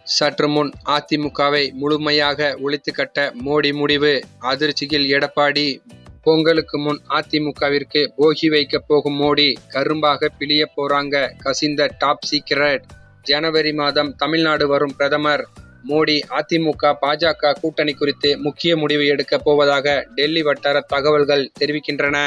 சற்று முன் அதிமுகவை முழுமையாக ஒழித்து கட்ட மோடி முடிவு. அதிர்ச்சியில் எடப்பாடி. பொங்கலுக்கு முன் அதிமுகவிற்கு போகி வைக்க போகும் மோடி கரும்பாக பிழிய போறாங்க. கசிந்த டாப் சீக்ரெட். ஜனவரி மாதம் தமிழ்நாடு வரும் பிரதமர் மோடி அதிமுக பாஜக கூட்டணி குறித்து முக்கிய முடிவு எடுக்க போவதாக டெல்லி வட்டார தகவல்கள் தெரிவிக்கின்றன.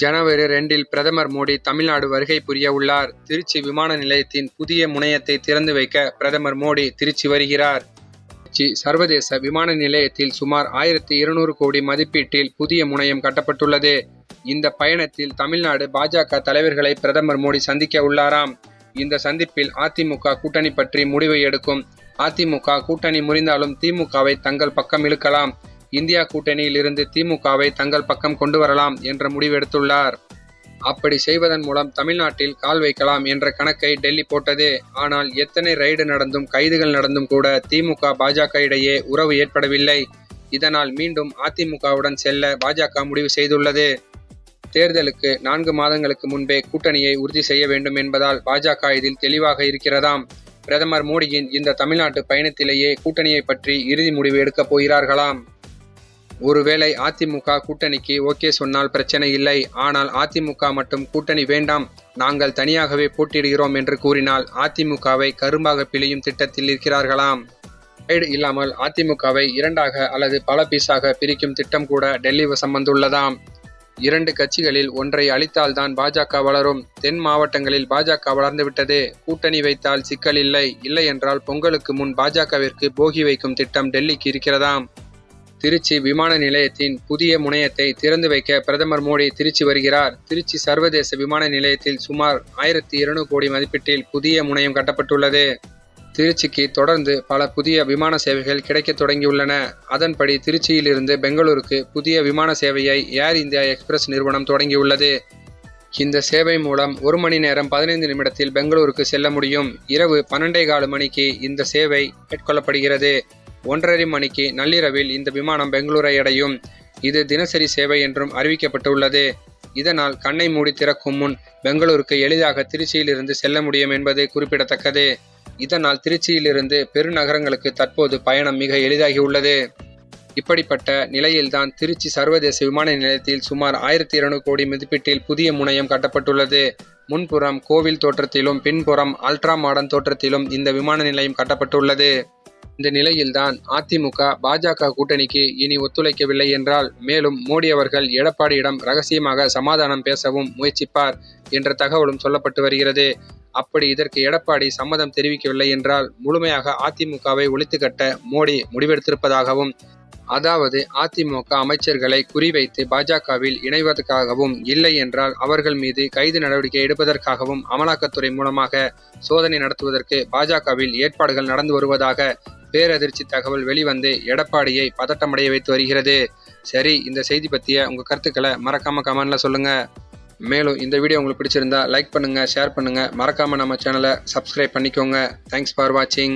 ஜனவரி 2 பிரதமர் மோடி தமிழ்நாடு வருகை புரிய உள்ளார். திருச்சி விமான நிலையத்தின் புதிய முனையத்தை திறந்து வைக்க பிரதமர் மோடி திருச்சி வருகிறார். திருச்சி சர்வதேச விமான நிலையத்தில் சுமார் 1200 கோடி மதிப்பீட்டில் புதிய முனையம் கட்டப்பட்டுள்ளது. இந்த பயணத்தில் தமிழ்நாடு பாஜக தலைவர்களை பிரதமர் மோடி சந்திக்க உள்ளாராம். இந்த சந்திப்பில் அதிமுக கூட்டணி பற்றி முடிவை எடுக்கும். அதிமுக கூட்டணி முறிந்தாலும் திமுகவை தங்கள் பக்கம் இழுக்கலாம். இந்தியா கூட்டணியில் இருந்து திமுகவை தங்கள் பக்கம் கொண்டு வரலாம் என்ற முடிவெடுத்துள்ளார். அப்படி செய்வதன் மூலம் தமிழ்நாட்டில் கால் வைக்கலாம் என்ற கணக்கை டெல்லி போட்டது. ஆனால் எத்தனை ரைடு நடந்தும் கைதுகள் நடந்தும் கூட திமுக பாஜக இடையே உறவு ஏற்படவில்லை. இதனால் மீண்டும் அதிமுகவுடன் செல்ல பாஜக முடிவு செய்துள்ளது. தேர்தலுக்கு 4 மாதங்களுக்கு முன்பே கூட்டணியை உறுதி செய்ய வேண்டும் என்பதால் பாஜக இதில் தெளிவாக இருக்கிறதாம். பிரதமர் மோடியின் இந்த தமிழ்நாட்டு பயணத்திலேயே கூட்டணியை பற்றி இறுதி முடிவு எடுக்கப் போகிறார்களாம். ஒருவேளை அதிமுக கூட்டணிக்கு ஓகே சொன்னால் பிரச்சனை இல்லை. ஆனால் அதிமுக மட்டும் கூட்டணி வேண்டாம், நாங்கள் தனியாகவே போட்டியிடுகிறோம் என்று கூறினால் அதிமுகவை கரும்பாக பிழியும் திட்டத்தில் இருக்கிறார்களாம். ரைடு இல்லாமல் அதிமுகவை 2ஆக அல்லது பல பீஸாக பிரிக்கும் திட்டம் கூட டெல்லி வசம் வந்துள்ளதாம். 2 கட்சிகளில் ஒன்றை அளித்தால்தான் பாஜக வளரும். தென் மாவட்டங்களில் பாஜக வளர்ந்துவிட்டது. கூட்டணி வைத்தால் சிக்கல் இல்லை. இல்லை என்றால் பொங்கலுக்கு முன் பாஜகவிற்கு போகி வைக்கும் திட்டம் டெல்லிக்கு இருக்கிறதாம். திருச்சி விமான நிலையத்தின் புதிய முனையத்தை திறந்து வைக்க பிரதமர் மோடி திருச்சி வருகிறார். திருச்சி சர்வதேச விமான நிலையத்தில் சுமார் 1200 கோடி மதிப்பீட்டில் புதிய முனையம் கட்டப்பட்டுள்ளது. திருச்சிக்கு தொடர்ந்து பல புதிய விமான சேவைகள் கிடைக்க தொடங்கியுள்ளன. அதன்படி திருச்சியிலிருந்து பெங்களூருக்கு புதிய விமான சேவையை ஏர் இந்தியா எக்ஸ்பிரஸ் நிறுவனம் தொடங்கியுள்ளது. இந்த சேவை மூலம் 1 மணி நேரம் 15 நிமிடத்தில் பெங்களூருக்கு செல்ல முடியும். இரவு 12:15 மணிக்கு இந்த சேவை மேற்கொள்ளப்படுகிறது. 1:30 மணிக்கு நள்ளிரவில் இந்த விமானம் பெங்களூரை அடையும். இது தினசரி சேவை என்றும் அறிவிக்கப்பட்டுள்ளது. இதனால் கண்ணை மூடி திறக்கும் முன் பெங்களூருக்கு எளிதாக திருச்சியிலிருந்து செல்ல முடியும் என்பது குறிப்பிடத்தக்கது. இதனால் திருச்சியிலிருந்து பெருநகரங்களுக்கு தற்போது பயணம் மிக எளிதாகியுள்ளது. இப்படிப்பட்ட நிலையில்தான் திருச்சி சர்வதேச விமான நிலையத்தில் சுமார் 1200 கோடி மதிப்பீட்டில் புதிய முனையம் கட்டப்பட்டுள்ளது. முன்புறம் கோவில் தோற்றத்திலும் பின்புறம் அல்ட்ரா மாடர்ன் தோற்றத்திலும் இந்த விமான நிலையம் கட்டப்பட்டுள்ளது. இந்த நிலையில்தான் அதிமுக பாஜக கூட்டணிக்கு இனி ஒத்துழைக்கவில்லை என்றால் மேலும் மோடி அவர்கள் எடப்பாடியிடம் ரகசியமாக சமாதானம் பேசவும் முயற்சிப்பார் என்ற தகவலும் சொல்லப்பட்டு வருகிறது. அப்படி இதற்கு எடப்பாடி சம்மதம் தெரிவிக்கவில்லை என்றால் முழுமையாக அதிமுகவை ஒழித்து கட்ட மோடி முடிவெடுத்திருப்பதாகவும், அதாவது அதிமுக அமைச்சர்களை குறிவைத்து பாஜகவில் இணைவதற்காகவும், இல்லை என்றால் அவர்கள் மீது கைது நடவடிக்கை எடுப்பதற்காகவும் அமலாக்கத்துறை மூலமாக சோதனை நடத்துவதற்கு பாஜகவில் ஏற்பாடுகள் நடந்து வருவதாக பேரதிர்ச்சி தகவல் வெளிவந்து எடப்பாடியை பதட்டமடைய வைத்து வருகிறது. சரி, இந்த செய்தி பற்றிய உங்கள் கருத்துக்களை மறக்காம கமெண்ட்ல சொல்லுங்க. மேலும் இந்த வீடியோ உங்களுக்கு பிடிச்சிருந்தா லைக் பண்ணுங்க, ஷேர் பண்ணுங்க, மறக்காம நம்ம சேனலை சப்ஸ்கிரைப் பண்ணிக்கோங்க. தேங்க்ஸ் ஃபார் வாட்சிங்.